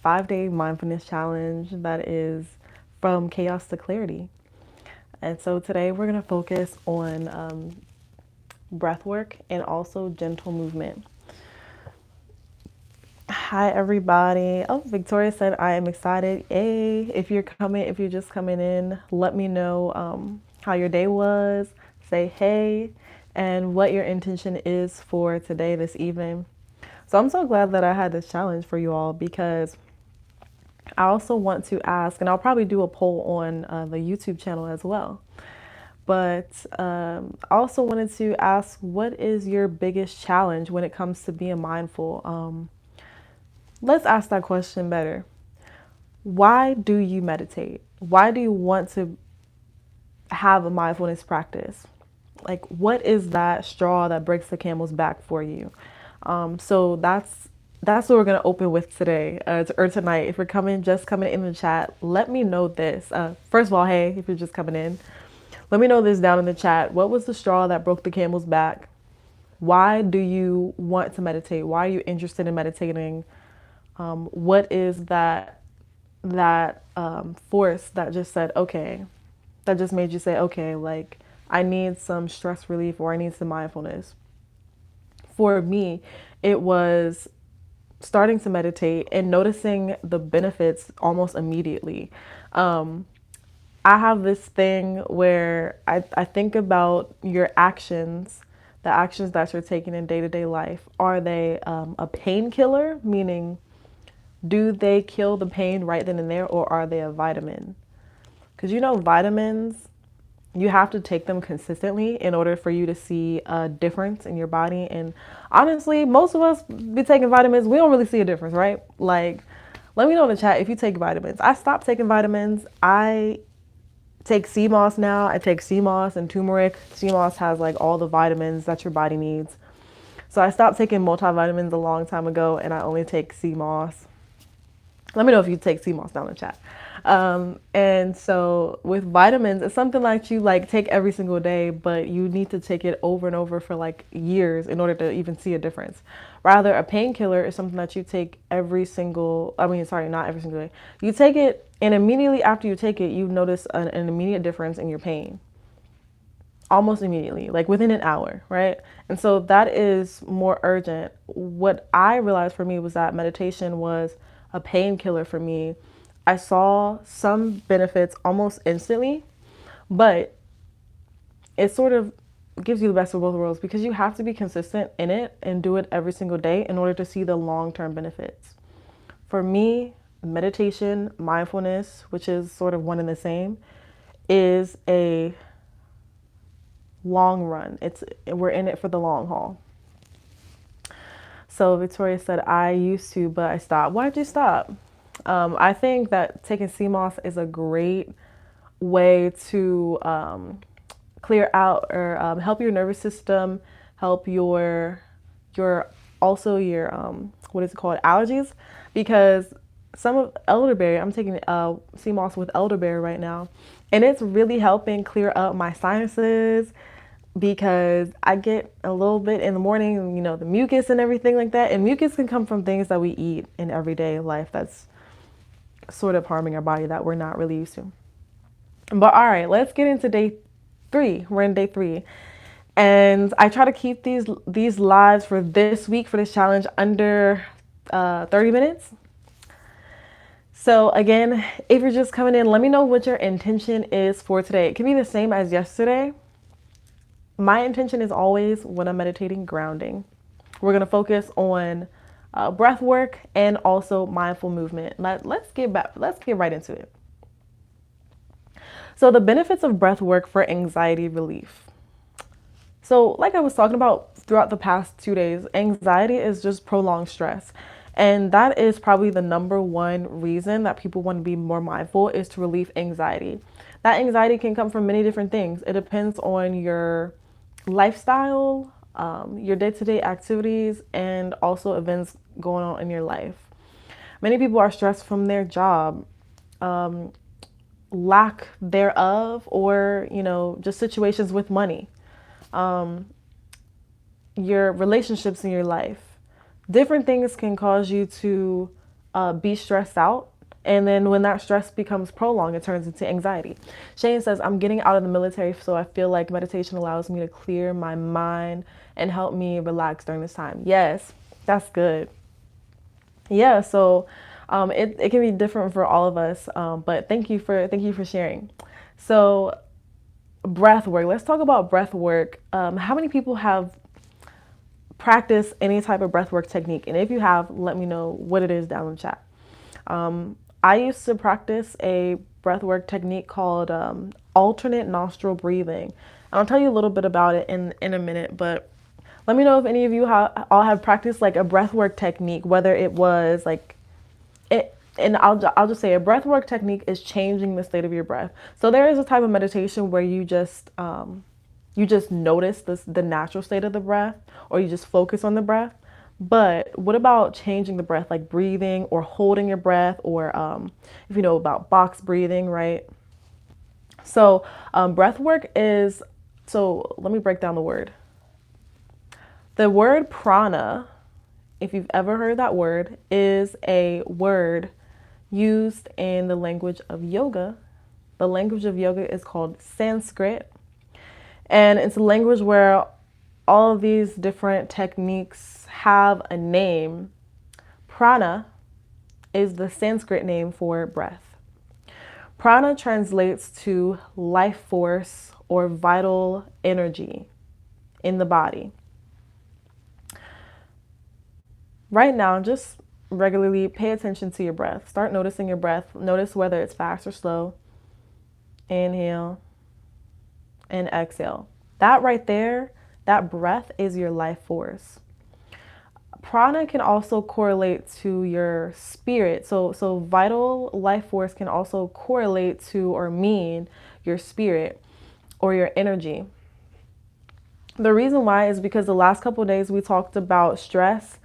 5-day mindfulness challenge that is from chaos to clarity. And so today we're going to focus on breath work and also gentle movement. Hi, everybody. Oh, Victoria said, I am excited. Yay. If you're just coming in, let me know how your day was. Say hey and what your intention is for today, this evening. So I'm so glad that I had this challenge for you all because I also want to ask, and I'll probably do a poll on the YouTube channel as well. But I also wanted to ask, what is your biggest challenge when it comes to being mindful? Let's ask that question better. Why do you meditate? Why do you want to have a mindfulness practice? Like, what is that straw that breaks the camel's back for you? So that's what we're gonna open with today, or tonight. If you're just coming in the chat, let me know this. First of all, hey, if you're just coming in, let me know this down in the chat. What was the straw that broke the camel's back? Why do you want to meditate? Why are you interested in meditating? What is that force that just said, okay, that just made you say, okay, like I need some stress relief or I need some mindfulness. For me, it was starting to meditate and noticing the benefits almost immediately. I have this thing where I think about your actions, the actions that you're taking in day to day life. Are they a painkiller, meaning do they kill the pain right then and there, or are they a vitamin? Because vitamins, you have to take them consistently in order for you to see a difference in your body. And honestly, most of us be taking vitamins, we don't really see a difference, right? Like, let me know in the chat if you take vitamins. I stopped taking vitamins. I take sea moss now. I take sea moss and turmeric. Sea moss has like all the vitamins that your body needs. So I stopped taking multivitamins a long time ago and I only take sea moss. Let me know if you take sea moss down in the chat. And so with vitamins, it's something like you like take every single day, but you need to take it over and over for like years in order to even see a difference. Rather, a painkiller is something that you take not every single day. You take it and immediately after you take it, you notice an immediate difference in your pain. Almost immediately, like within an hour, right? And so that is more urgent. What I realized for me was that meditation was a painkiller for me. I saw some benefits almost instantly, but it sort of gives you the best of both worlds because you have to be consistent in it and do it every single day in order to see the long-term benefits. For me, meditation, mindfulness, which is sort of one and the same, is a long run. We're in it for the long haul. So Victoria said, I used to, but I stopped. Why did you stop? I think that taking sea moss is a great way to clear out or help your nervous system, help your also your what is it called, allergies, because some of elderberry, I'm taking sea moss with elderberry right now, and it's really helping clear up my sinuses because I get a little bit in the morning, the mucus and everything like that. And mucus can come from things that we eat in everyday life that's sort of harming our body that we're not really used to. But all right, let's get into day 3. We're in day 3. And I try to keep these lives for this week, for this challenge, under 30 minutes. So again, if you're just coming in, let me know what your intention is for today. It can be the same as yesterday. My intention is always, when I'm meditating, grounding. We're going to focus on breath work and also mindful movement. Let's get right into it. So the benefits of breath work for anxiety relief. So like I was talking about throughout the past 2 days, anxiety is just prolonged stress. And that is probably the number one reason that people want to be more mindful, is to relieve anxiety. That anxiety can come from many different things. It depends on your lifestyle, your day-to-day activities, and also events going on in your life. Many people are stressed from their job, lack thereof, or just situations with money, your relationships in your life. Different things can cause you to be stressed out. And then when that stress becomes prolonged, it turns into anxiety. Shane says, I'm getting out of the military, so I feel like meditation allows me to clear my mind and help me relax during this time. Yes, that's good. Yeah, so it can be different for all of us, but thank you for sharing. So breath work. Let's talk about breath work. How many people have practiced any type of breath work technique? And if you have, let me know what it is down in the chat. I used to practice a breathwork technique called alternate nostril breathing. And I'll tell you a little bit about it in a minute, but let me know if any of you all have practiced like a breathwork technique, whether it was like it. And I'll just say a breathwork technique is changing the state of your breath. So there is a type of meditation where you just notice the natural state of the breath, or you just focus on the breath. But what about changing the breath, like breathing or holding your breath, or if you know about box breathing, right? So breath work is, so let me break down the word. The word prana, if you've ever heard that word, is a word used in the language of yoga. The language of yoga is called Sanskrit. And it's a language where all of these different techniques have a name. Prana is the Sanskrit name for breath. Prana translates to life force or vital energy in the body. Right now, just regularly pay attention to your breath. Start noticing your breath. Notice whether it's fast or slow. Inhale and exhale. That right there, that breath is your life force. Prana can also correlate to your spirit. So vital life force can also correlate to or mean your spirit or your energy. The reason why is because the last couple of days we talked about stress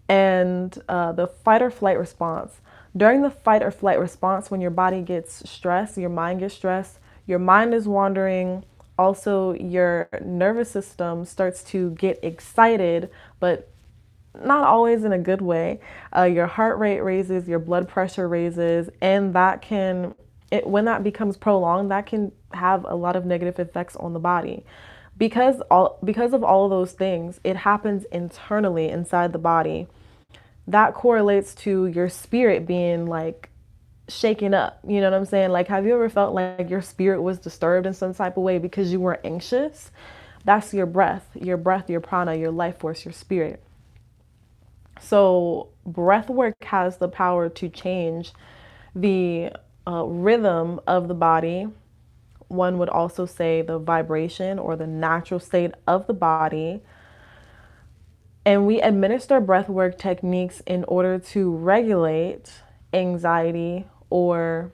and the fight or flight response. During the fight or flight response, when your body gets stressed, your mind gets stressed, your mind is wandering. Also, your nervous system starts to get excited, but not always in a good way. Your heart rate raises, your blood pressure raises, and when that becomes prolonged, that can have a lot of negative effects on the body. Because of all of those things, it happens internally inside the body. That correlates to your spirit being like shaken up. You know what I'm saying? Like, have you ever felt like your spirit was disturbed in some type of way because you were anxious? That's your breath, your prana, your life force, your spirit. So breath work has the power to change the rhythm of the body. One would also say the vibration or the natural state of the body. And we administer breathwork techniques in order to regulate anxiety or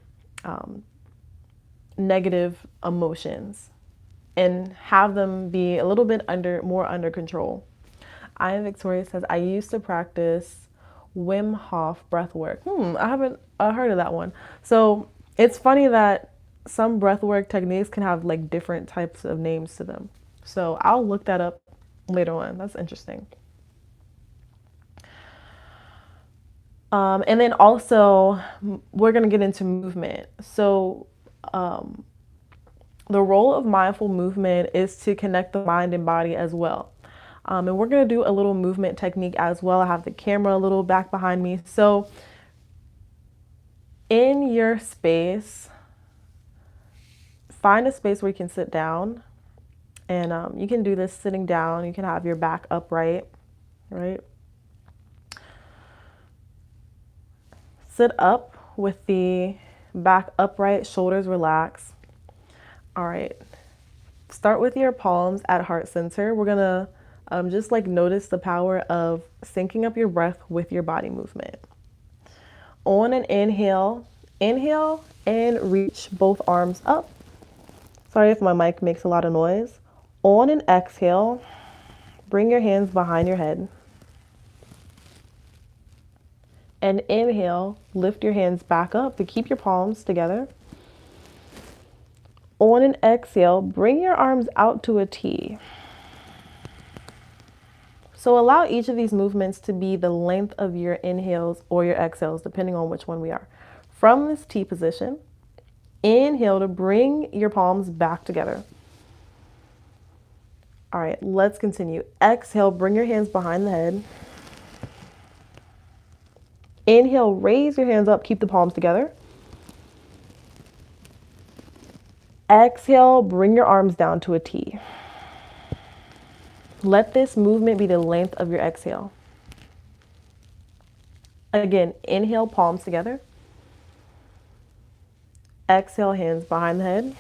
negative emotions and have them be a little bit more under control. I am Victoria says, I used to practice Wim Hof breathwork. I haven't heard of that one. So it's funny that some breathwork techniques can have like different types of names to them. So I'll look that up later on. That's interesting. And then also, we're going to get into movement. So the role of mindful movement is to connect the mind and body as well. And we're going to do a little movement technique as well. I have the camera a little back behind me. So in your space, find a space where you can sit down. And you can do this sitting down. You can have your back upright, right? Sit up with the back upright, shoulders relaxed. All right. Start with your palms at heart center. We're going to just like notice the power of syncing up your breath with your body movement. On an inhale, inhale and reach both arms up. Sorry if my mic makes a lot of noise. On an exhale, bring your hands behind your head. And inhale, lift your hands back up, but keep your palms together. On an exhale, bring your arms out to a T. So allow each of these movements to be the length of your inhales or your exhales, depending on which one we are. From this T position, inhale to bring your palms back together. All right, let's continue. Exhale, bring your hands behind the head. Inhale, raise your hands up, keep the palms together. Exhale, bring your arms down to a T. Let this movement be the length of your exhale. Again, inhale, palms together. Exhale, hands behind the head.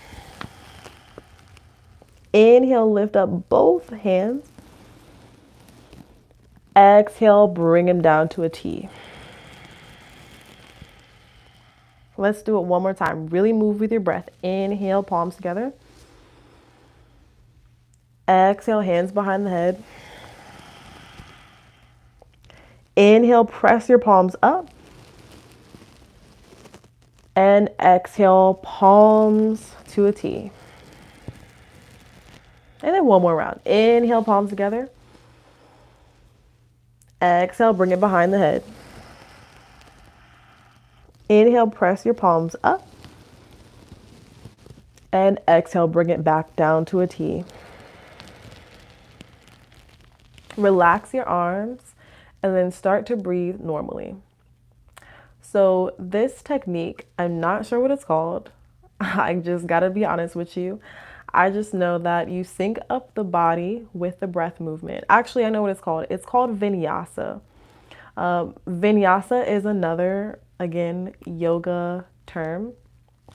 Inhale, lift up both hands. Exhale, bring them down to a T. Let's do it one more time. Really move with your breath. Inhale, palms together. Exhale, hands behind the head. Inhale, press your palms up. And exhale, palms to a T. And then one more round. Inhale, palms together. Exhale, bring it behind the head. Inhale, press your palms up. And exhale, bring it back down to a T. Relax your arms and then start to breathe normally. So this technique, I'm not sure what it's called. I just gotta be honest with you. I just know that you sync up the body with the breath movement. Actually, I know what it's called. It's called vinyasa. Vinyasa is another, again, yoga term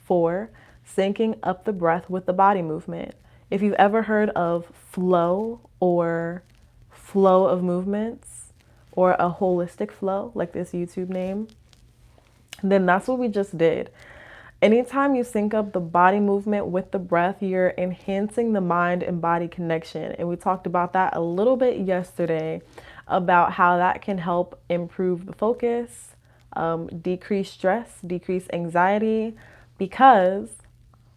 for syncing up the breath with the body movement. If you've ever heard of flow or flow of movements or a holistic flow, like this YouTube name, then that's what we just did. Anytime you sync up the body movement with the breath, you're enhancing the mind and body connection. And we talked about that a little bit yesterday about how that can help improve the focus, decrease stress, decrease anxiety, because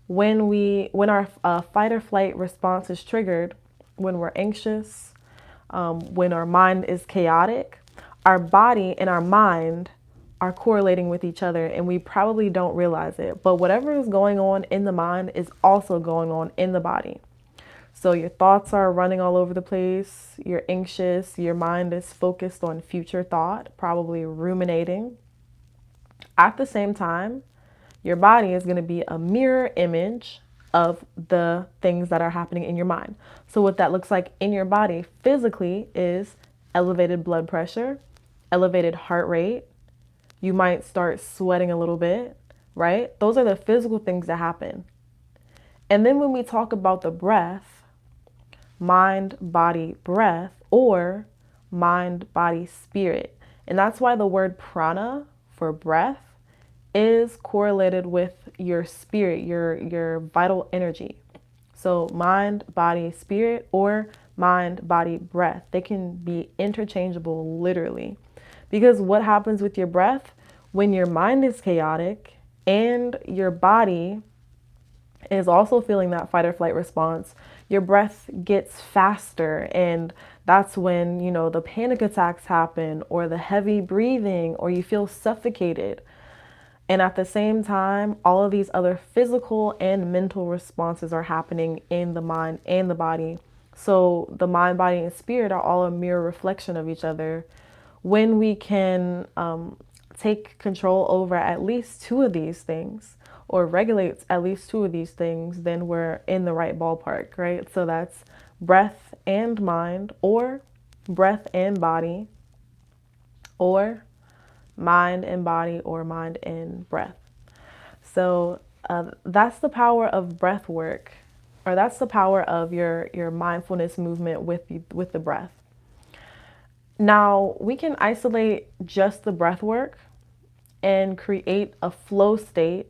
when our fight or flight response is triggered, when we're anxious, when our mind is chaotic, our body and our mind are correlating with each other and we probably don't realize it. But whatever is going on in the mind is also going on in the body. So your thoughts are running all over the place. You're anxious. Your mind is focused on future thought, probably ruminating. At the same time, your body is going to be a mirror image of the things that are happening in your mind. So what that looks like in your body physically is elevated blood pressure, elevated heart rate. You might start sweating a little bit, right? Those are the physical things that happen. And then when we talk about the breath, mind, body, breath, or mind, body, spirit. And that's why the word prana for breath is correlated with your spirit, your vital energy. So mind, body, spirit, or mind, body, breath. They can be interchangeable literally. Because what happens with your breath when your mind is chaotic and your body is also feeling that fight or flight response, your breath gets faster, and that's when, the panic attacks happen or the heavy breathing or you feel suffocated. And at the same time, all of these other physical and mental responses are happening in the mind and the body. So the mind, body, and spirit are all a mirror reflection of each other. When we can take control over at least two of these things or regulate at least two of these things, then we're in the right ballpark, right? So that's breath and mind, or breath and body, or mind and body, or mind and breath. So that's the power of breath work, or that's the power of your mindfulness movement with the breath. Now we can isolate just the breath work and create a flow state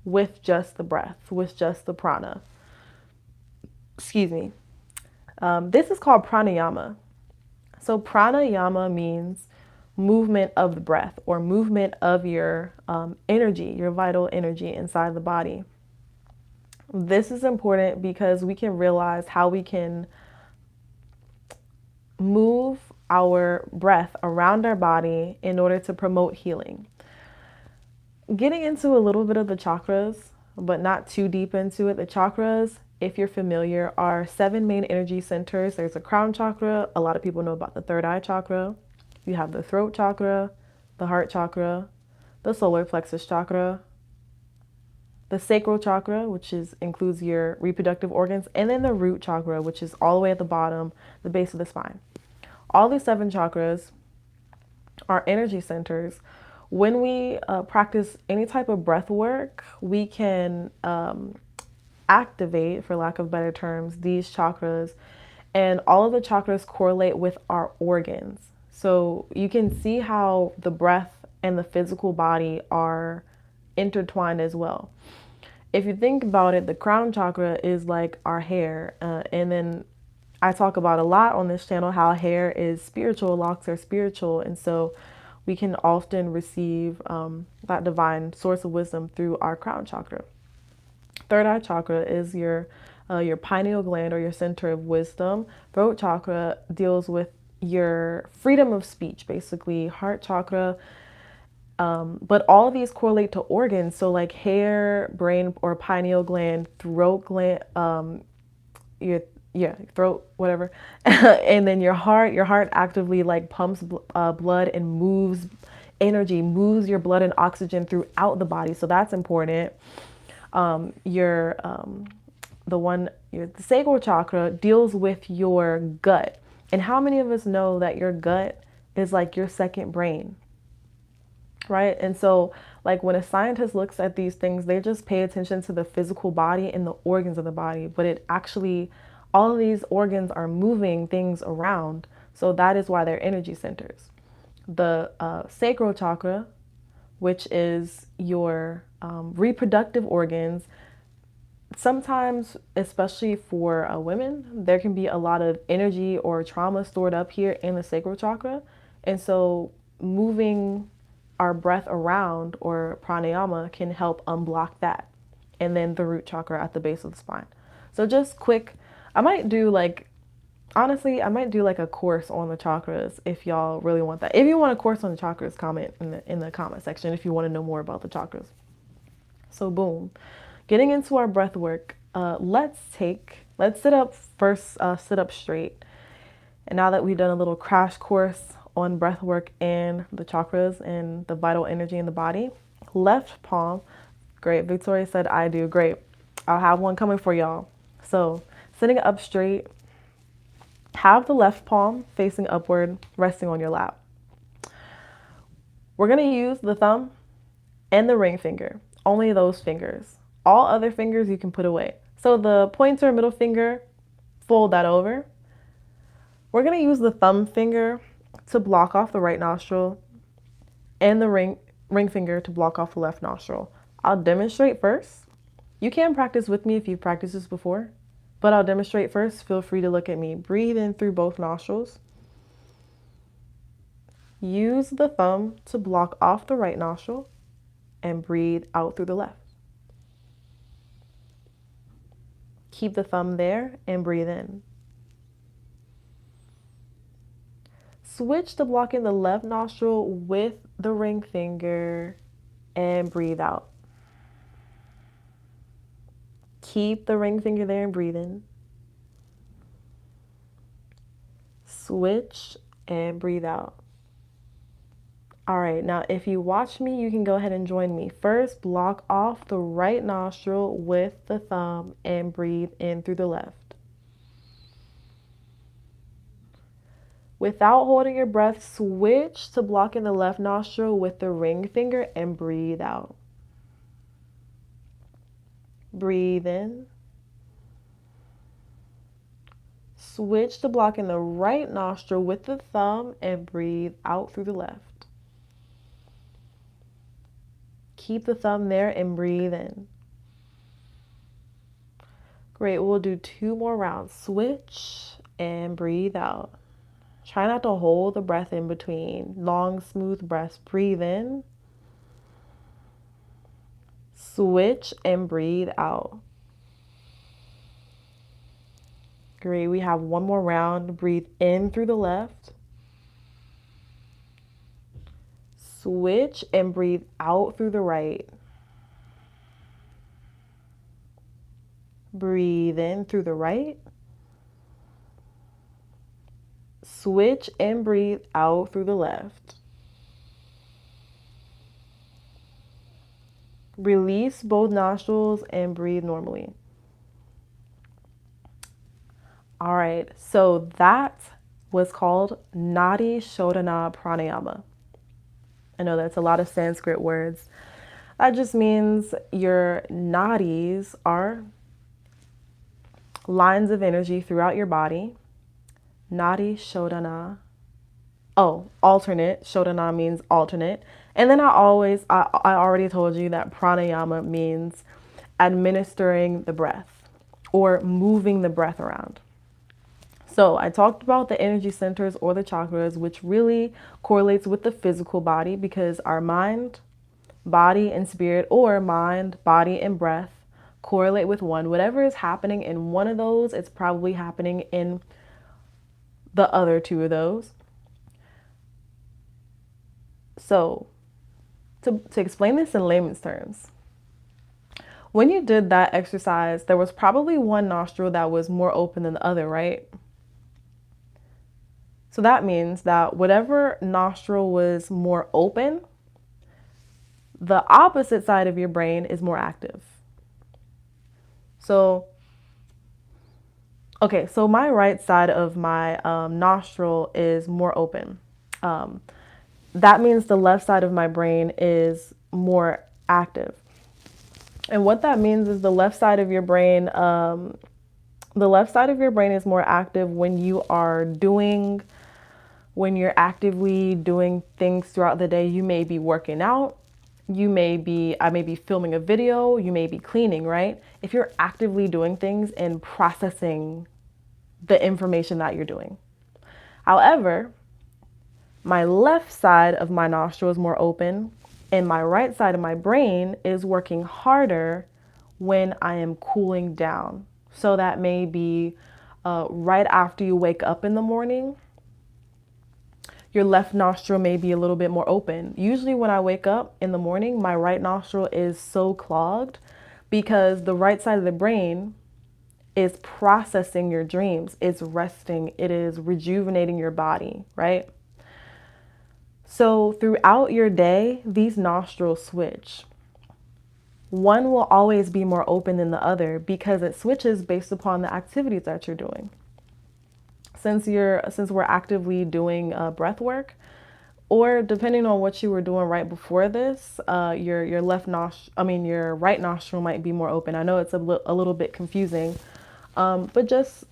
with just the breath, with just the prana. Excuse me. This is called pranayama. So pranayama means movement of the breath, or movement of your energy, your vital energy inside the body. This is important because we can realize how we can move our breath around our body in order to promote healing. Getting into a little bit of the chakras, but not too deep into it. The chakras, if you're familiar, are 7 main energy centers. There's a crown chakra. A lot of people know about the third eye chakra. You have the throat chakra, the heart chakra, the solar plexus chakra, the sacral chakra, which includes your reproductive organs, and then the root chakra, which is all the way at the bottom, the base of the spine. All these 7 chakras are energy centers. When we practice any type of breath work, we can activate, for lack of better terms, these chakras, and all of the chakras correlate with our organs. So you can see how the breath and the physical body are intertwined as well. If you think about it, the crown chakra is like our hair, and then I talk about a lot on this channel how hair is spiritual, locks are spiritual, and so we can often receive that divine source of wisdom through our crown chakra. Third eye chakra is your pineal gland, or your center of wisdom. Throat chakra deals with your freedom of speech, basically. Heart chakra, but all of these correlate to organs. So like hair, brain, or pineal gland, throat gland, your throat, whatever. And then your heart actively like pumps blood and moves energy, moves your blood and oxygen throughout the body. So that's important. Your the sacral chakra deals with your gut. And how many of us know that your gut is like your second brain? Right? And so like when a scientist looks at these things, they just pay attention to the physical body and the organs of the body, but it actually, all of these organs are moving things around. So that is why they're energy centers. The sacral chakra, which is your reproductive organs, sometimes, especially for women, there can be a lot of energy or trauma stored up here in the sacral chakra. And so moving our breath around, or pranayama, can help unblock that. And then the root chakra at the base of the spine. So just quick, I might do like, honestly, I might do like a course on the chakras if y'all really want that. If you want a course on the chakras, comment in the comment section if you want to know more about the chakras. So boom, getting into our breath work, let's sit up first, sit up straight. And now that we've done a little crash course on breath work and the chakras and the vital energy in the body, left palm, great. Victoria said I do, great. I'll have one coming for y'all. So sitting up straight, have the left palm facing upward, resting on your lap. We're gonna use the thumb and the ring finger, only those fingers. All other fingers you can put away. So the pointer, middle finger, fold that over. We're gonna use the thumb finger to block off the right nostril and the ring finger to block off the left nostril. I'll demonstrate first. You can practice with me if you've practiced this before, but I'll demonstrate first. Feel free to look at me. Breathe in through both nostrils. Use the thumb to block off the right nostril and breathe out through the left. Keep the thumb there and breathe in. Switch to blocking the left nostril with the ring finger and breathe out. Keep the ring finger there and breathe in. Switch and breathe out. All right, now if you watch me, you can go ahead and join me. First, block off the right nostril with the thumb and breathe in through the left. Without holding your breath, switch to blocking the left nostril with the ring finger and breathe out. Breathe in. Switch to blocking the right nostril with the thumb and breathe out through the left. Keep the thumb there and breathe in. Great, we'll do 2 more rounds. Switch and breathe out. Try not to hold the breath in between. Long, smooth breaths. Breathe in. Switch and breathe out. Great. We have one more round. Breathe in through the left. Switch and breathe out through the right. Breathe in through the right. Switch and breathe out through the left. Release both nostrils and breathe normally. All right, so that was called Nadi Shodhana Pranayama. I know that's a lot of Sanskrit words. That just means your nadis are lines of energy throughout your body. Nadi Shodhana. Oh, alternate. Shodhana means alternate. And then I already told you that pranayama means administering the breath or moving the breath around. So I talked about the energy centers or the chakras, which really correlates with the physical body because our mind, body, and spirit, or mind, body, and breath correlate with one. Whatever is happening in one of those, it's probably happening in the other two of those. So to explain this in layman's terms, when you did that exercise, there was probably one nostril that was more open than the other, right? So that means that whatever nostril was more open, the opposite side of your brain is more active. So, okay, so my right side of my nostril is more open. That means the left side of my brain is more active. And what that means is the left side of your brain is more active when you're actively doing things throughout the day. You may be working out, I may be filming a video, you may be cleaning, right? If you're actively doing things and processing the information that you're doing. However, my left side of my nostril is more open and my right side of my brain is working harder when I am cooling down. So that may be right after you wake up in the morning, your left nostril may be a little bit more open. Usually when I wake up in the morning, my right nostril is so clogged because the right side of the brain is processing your dreams. It's resting. It is rejuvenating your body, right? So throughout your day, these nostrils switch. One will always be more open than the other because it switches based upon the activities that you're doing. Since we're actively doing breath work, or depending on what you were doing right before this, your right nostril might be more open. I know it's a little bit confusing, but just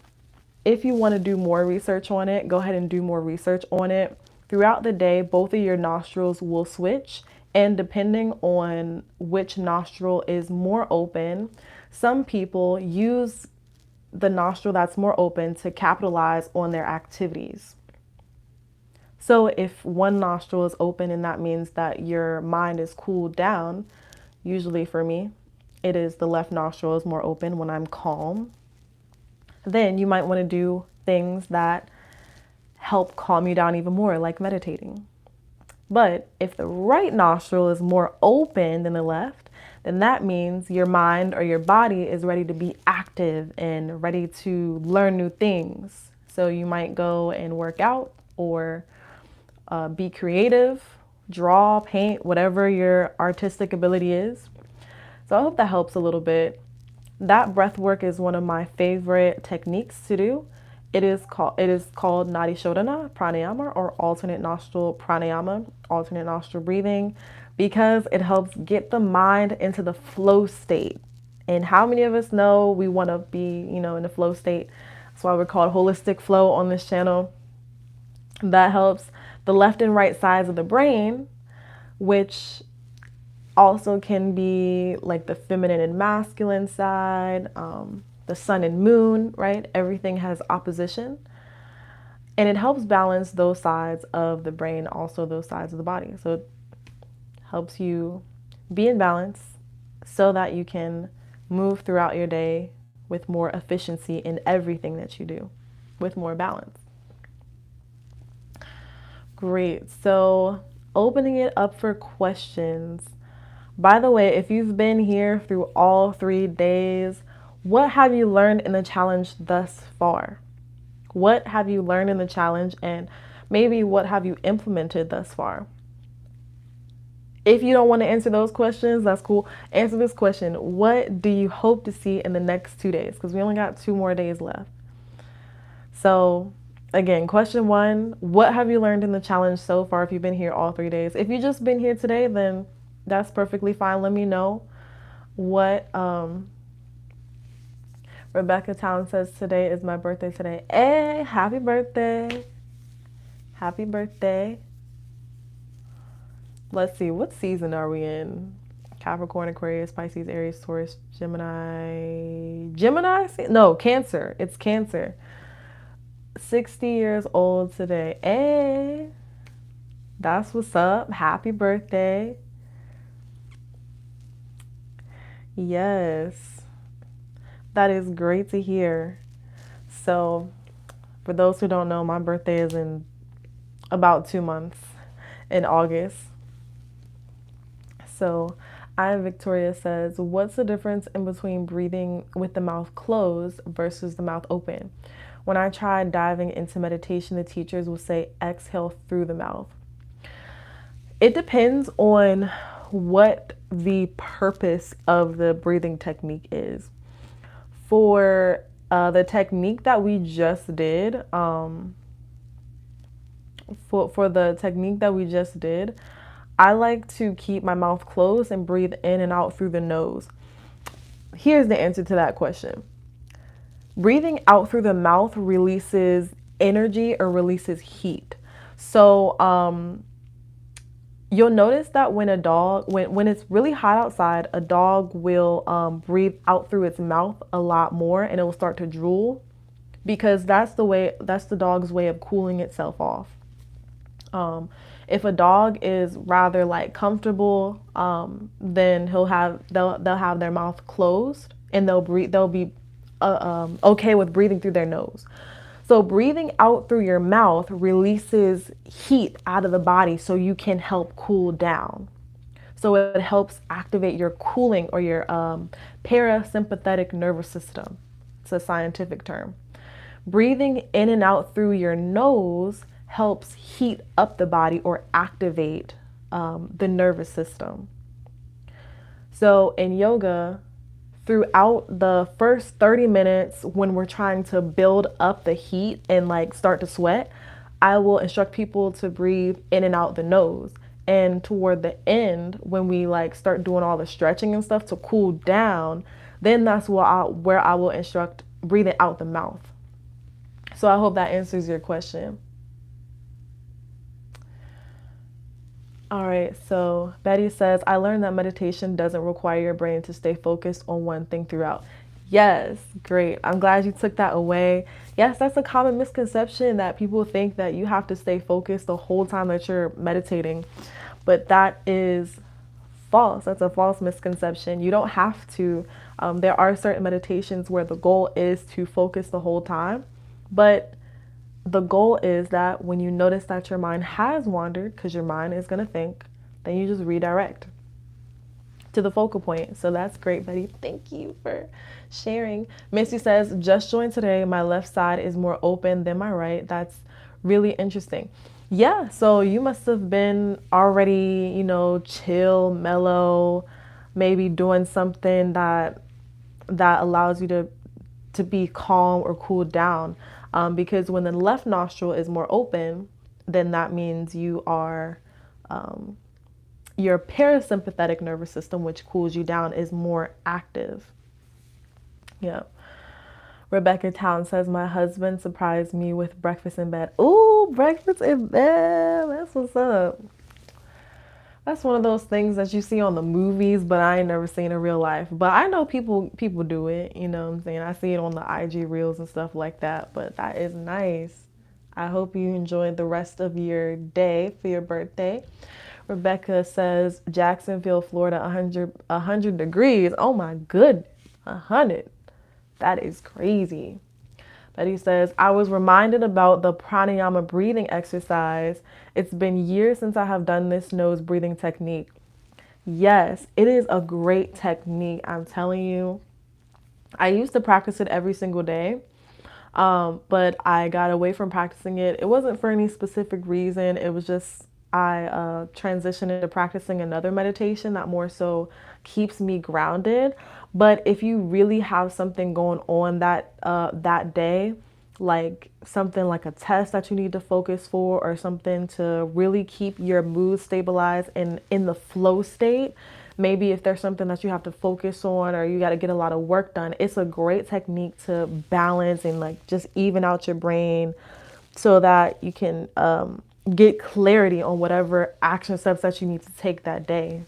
if you want to do more research on it, go ahead and do more research on it. Throughout the day, both of your nostrils will switch, and depending on which nostril is more open, some people use the nostril that's more open to capitalize on their activities. So if one nostril is open and that means that your mind is cooled down, usually for me, it is the left nostril is more open when I'm calm. Then you might want to do things that help calm you down even more, like meditating. But if the right nostril is more open than the left, then that means your mind or your body is ready to be active and ready to learn new things. So you might go and work out or be creative, draw, paint, whatever your artistic ability is. So I hope that helps a little bit. That breath work is one of my favorite techniques to do. It is called Nadi Shodhana Pranayama, or alternate nostril pranayama, alternate nostril breathing, because it helps get the mind into the flow state. And how many of us know we want to be, in the flow state? That's why we're called Holistic Flow on this channel. That helps the left and right sides of the brain, which also can be like the feminine and masculine side, the sun and moon, right? Everything has opposition. And it helps balance those sides of the brain, also those sides of the body. So it helps you be in balance so that you can move throughout your day with more efficiency in everything that you do, with more balance. Great. So, opening it up for questions. By the way, if you've been here through all 3 days, what have you learned in the challenge thus far? What have you learned in the challenge, and maybe what have you implemented thus far? If you don't want to answer those questions, that's cool. Answer this question. What do you hope to see in the next 2 days? Because we only got 2 more days left. So, again, question one, what have you learned in the challenge so far if you've been here all 3 days? If you've just been here today, then that's perfectly fine. Let me know what Rebecca Town says. Today is my birthday today. Hey, happy birthday. Happy birthday. Let's see, what season are we in? Capricorn, Aquarius, Pisces, Aries, Taurus, Gemini. Gemini? No, Cancer. It's Cancer. 60 years old today. Hey, that's what's up. Happy birthday. Yes, that is great to hear. So, for those who don't know, my birthday is in about 2 months, in August. So, Victoria says, what's the difference in between breathing with the mouth closed versus the mouth open? When I tried diving into meditation, the teachers will say exhale through the mouth. It depends on what the purpose of the breathing technique is. For the technique that we just did, for the technique that we just did, I like to keep my mouth closed and breathe in and out through the nose. Here's the answer to that question. Breathing out through the mouth releases energy or releases heat. So you'll notice that when when it's really hot outside, a dog will breathe out through its mouth a lot more, and it will start to drool, because that's the dog's way of cooling itself off. If a dog is rather like comfortable, then they'll have their mouth closed, and they'll be okay with breathing through their nose. So breathing out through your mouth releases heat out of the body so you can help cool down. So it helps activate your cooling or your parasympathetic nervous system. It's a scientific term. Breathing in and out through your nose helps heat up the body or activate the nervous system. So in yoga, throughout the first 30 minutes, when we're trying to build up the heat and like start to sweat, I will instruct people to breathe in and out the nose. And toward the end, when we like start doing all the stretching and stuff to cool down, then that's where I will instruct breathing out the mouth. So I hope that answers your question. All right, so Betty says, I learned that meditation doesn't require your brain to stay focused on one thing throughout. Yes, great. I'm glad you took that away. Yes, that's a common misconception, that people think that you have to stay focused the whole time that you're meditating. But that is false. That's a false misconception. You don't have to. There are certain meditations where the goal is to focus the whole time. But the goal is that when you notice that your mind has wandered, because your mind is going to think, then you just redirect to the focal point. So that's great, Betty. Thank you for sharing. Missy says, just joined today. My left side is more open than my right. That's really interesting. Yeah, so you must have been already, chill, mellow, maybe doing something that allows you to be calm or cool down. Because when the left nostril is more open, then that means you are, your parasympathetic nervous system, which cools you down, is more active. Yeah. Rebecca Town says, my husband surprised me with breakfast in bed. Ooh, breakfast in bed. That's what's up. That's one of those things that you see on the movies, but I ain't never seen in real life. But I know people do it, you know what I'm saying? I see it on the IG reels and stuff like that, but that is nice. I hope you enjoyed the rest of your day for your birthday. Rebecca says, Jacksonville, Florida, 100 degrees. Oh my goodness, 100. That is crazy. Betty says, I was reminded about the pranayama breathing exercise. It's been years since I have done this nose breathing technique. Yes, it is a great technique. I'm telling you. I used to practice it every single day, but I got away from practicing it. It wasn't for any specific reason. It was just I transitioned into practicing another meditation that more so keeps me grounded. But if you really have something going on that day, like something like a test that you need to focus for, or something to really keep your mood stabilized and in the flow state, maybe if there's something that you have to focus on or you got to get a lot of work done, it's a great technique to balance and like just even out your brain so that you can get clarity on whatever action steps that you need to take that day.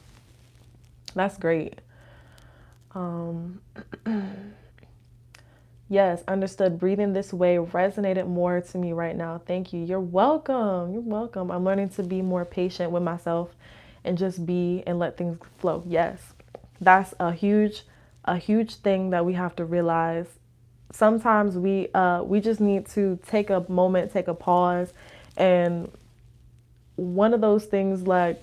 That's great. Yes, understood. Breathing this way resonated more to me right now. Thank you. You're welcome. You're welcome. I'm learning to be more patient with myself and just be and let things flow. Yes. That's a huge thing that we have to realize. Sometimes we just need to take a moment, take a pause, and one of those things like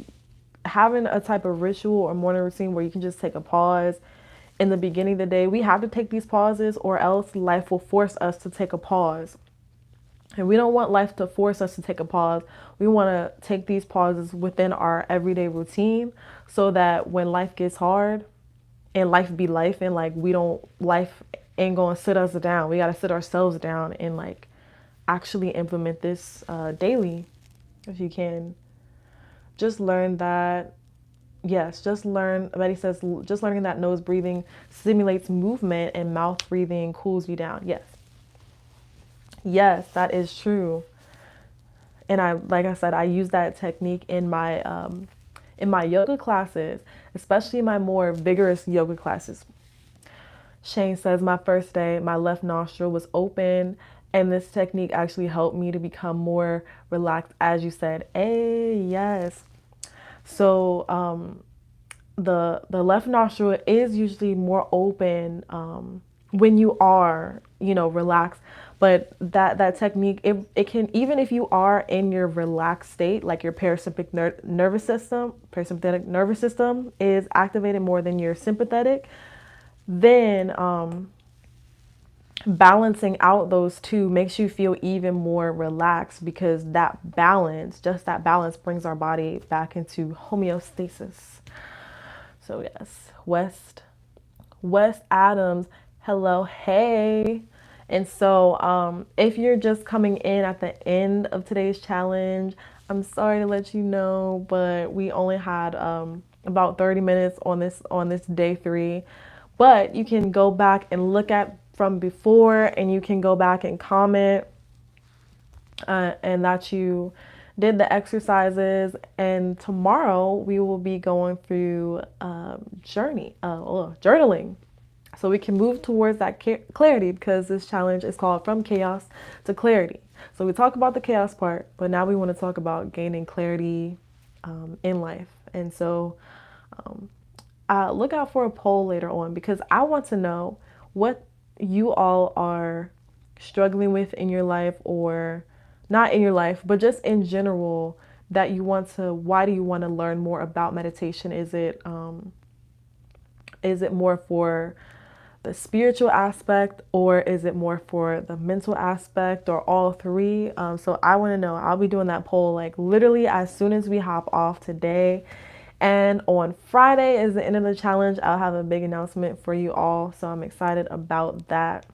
having a type of ritual or morning routine where you can just take a pause in the beginning of the day. We have to take these pauses or else life will force us to take a pause. And we don't want life to force us to take a pause. We want to take these pauses within our everyday routine so that when life gets hard and life be life and like we don't, life ain't going to sit us down. We got to sit ourselves down and like actually implement this daily if you can. Just learn that. Yes, just learn. Betty says, just learning that nose breathing stimulates movement and mouth breathing cools you down. Yes. Yes, that is true. And like I said, I use that technique in my yoga classes, especially my more vigorous yoga classes. Shane says, my first day, my left nostril was open, and this technique actually helped me to become more relaxed, as you said. Hey, yes. So, the left nostril is usually more open when you are, you know, relaxed. But that technique, it can, even if you are in your relaxed state, like your parasympathetic nervous system is activated more than your sympathetic, then balancing out those two makes you feel even more relaxed because that balance, just that balance, brings our body back into homeostasis. So yes, West Adams, hello, hey. And so if you're just coming in at the end of today's challenge, I'm sorry to let you know, but we only had about 30 minutes on this day 3. But you can go back and look at from before, and you can go back and comment and that you did the exercises. And tomorrow we will be going through journaling, so we can move towards that clarity, because this challenge is called From Chaos to Clarity. So we talk about the chaos part, but now we want to talk about gaining clarity in life. And so look out for a poll later on, because I want to know what you all are struggling with in your life, or not in your life, but just in general, that you want to, why do you want to learn more about meditation? Is it more for the spiritual aspect, or is it more for the mental aspect, or all three? So I want to know. I'll be doing that poll like literally as soon as we hop off today. And on Friday is the end of the challenge. I'll have a big announcement for you all, so I'm excited about that.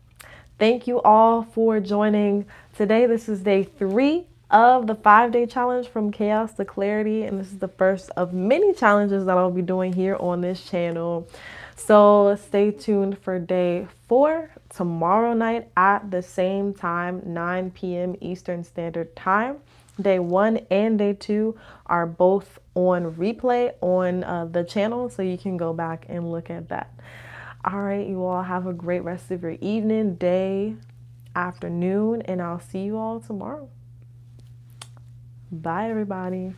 Thank you all for joining today. This is day 3 of the 5-day challenge From Chaos to Clarity, and this is the first of many challenges that I'll be doing here on this channel. So stay tuned for day 4 tomorrow night at the same time, 9 p.m. Eastern Standard Time. Day 1 and day 2 are both on replay on the channel, so you can go back and look at that. All right, you all have a great rest of your evening, day, afternoon, and I'll see you all tomorrow. Bye, everybody.